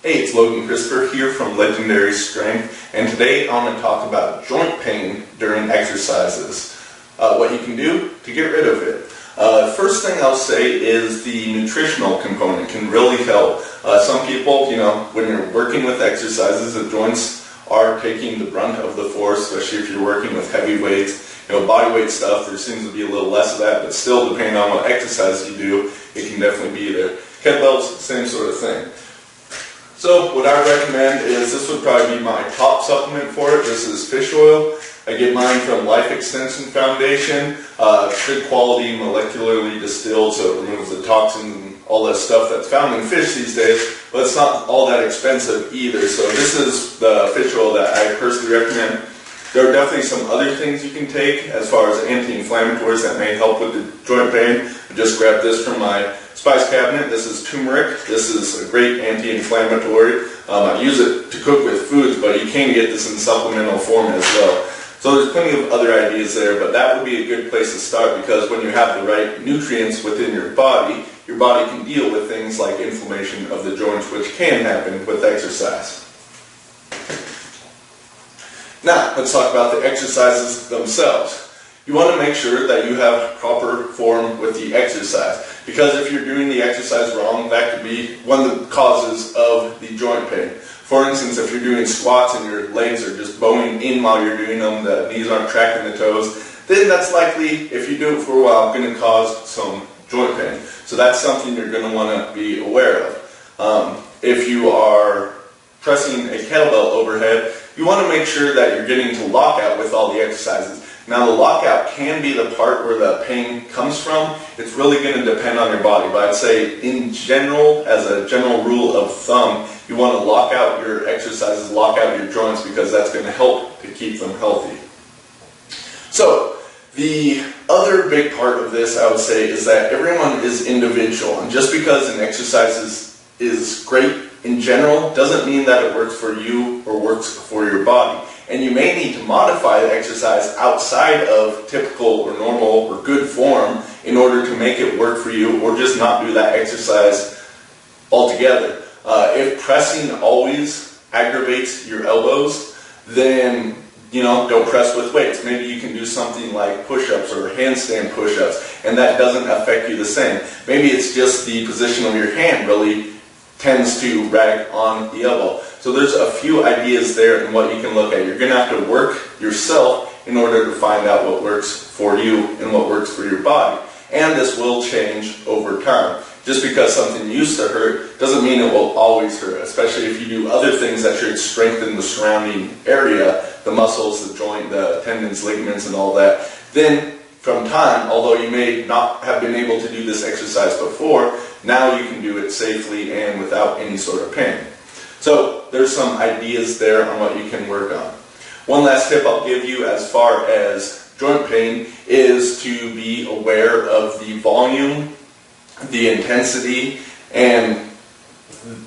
Hey, it's Logan Christopher here from Legendary Strength, and today I'm going to talk about joint pain during exercises. What you can do to get rid of it. First thing I'll say is the nutritional component can really help. Some people, when you're working with exercises, the joints are taking the brunt of the force, especially if you're working with heavy weights. Body weight stuff, there seems to be a little less of that, but still, depending on what exercise you do, it can definitely be there. Kettlebells, same sort of thing. So what I recommend is, this would probably be my top supplement for it. This is fish oil. I get mine from Life Extension Foundation. Good quality, molecularly distilled, so it removes the toxins and all that stuff that's found in fish these days, but it's not all that expensive either. So this is the fish oil that I personally recommend. There are definitely some other things you can take as far as anti-inflammatories that may help with the joint pain. I just grabbed this from my spice cabinet. This is turmeric. This is a great anti-inflammatory. I use it to cook with foods, but you can get this in supplemental form as well. So there's plenty of other ideas there, but that would be a good place to start, because when you have the right nutrients within your body can deal with things like inflammation of the joints, which can happen with exercise. Now, let's talk about the exercises themselves. You want to make sure that you have proper form with the exercise, because if you're doing the exercise wrong, that could be one of the causes of the joint pain. For instance, if you're doing squats and your legs are just bowing in while you're doing them, the knees aren't tracking the toes, then that's likely, if you do it for a while, going to cause some joint pain. So that's something you're going to want to be aware of. If you are pressing a kettlebell overhead, you want to make sure that you're getting to lockout with all the exercises. Now, the lockout can be the part where the pain comes from. It's really going to depend on your body, but I'd say in general, as a general rule of thumb, you want to lock out your exercises, lock out your joints, because that's going to help to keep them healthy. So, the other big part of this, I would say, is that everyone is individual, and just because an exercise is great in general doesn't mean that it works for you or works for your body. And you may need to modify the exercise outside of typical or normal or good form in order to make it work for you, or just not do that exercise altogether. If pressing always aggravates your elbows, then don't press with weights. Maybe you can do something like push-ups or handstand push-ups, and that doesn't affect you the same. Maybe it's just the position of your hand really tends to rag on the elbow. So there's a few ideas there and what you can look at. You're going to have to work yourself in order to find out what works for you and what works for your body. And this will change over time. Just because something used to hurt doesn't mean it will always hurt, especially if you do other things that should strengthen the surrounding area, the muscles, the joint, the tendons, ligaments, and all that. Then, from time, although you may not have been able to do this exercise before, now you can do it safely and without any sort of pain. So there's some ideas there on what you can work on. One last tip I'll give you as far as joint pain is to be aware of the volume, the intensity, and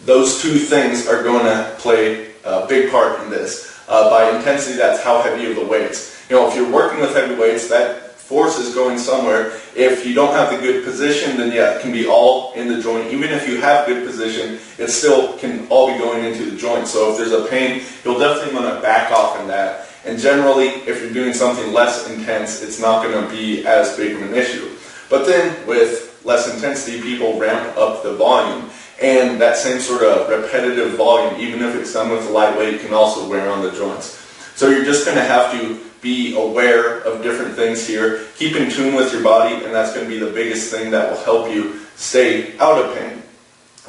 those two things are going to play a big part in this. By intensity, that's how heavy are the weights. If you're working with heavy weights, that force is going somewhere. If you don't have the good position, then yeah, it can be all in the joint. Even if you have good position, it still can all be going into the joint. So if there's a pain, you'll definitely want to back off in that. And generally, if you're doing something less intense, it's not going to be as big of an issue. But then with less intensity, people ramp up the volume. And that same sort of repetitive volume, even if it's done with a light weight, can also wear on the joints. So you're just going to have to be aware of different things here. Keep in tune with your body, and that's going to be the biggest thing that will help you stay out of pain.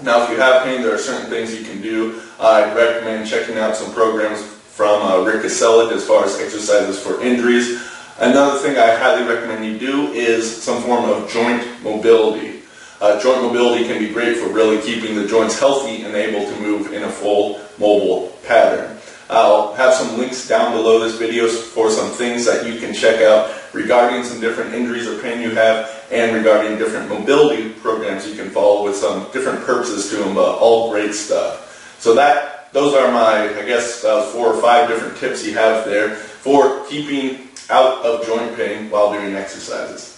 Now, if you have pain, there are certain things you can do. I'd recommend checking out some programs from Rick Casella as far as exercises for injuries. Another thing I highly recommend you do is some form of joint mobility. Joint mobility can be great for really keeping the joints healthy and able to move in a full mobile pattern. I'll have some links down below this video for some things that you can check out regarding some different injuries or pain you have, and regarding different mobility programs you can follow with some different purposes to them, but all great stuff. So those are my, 4 or 5 different tips you have there for keeping out of joint pain while doing exercises.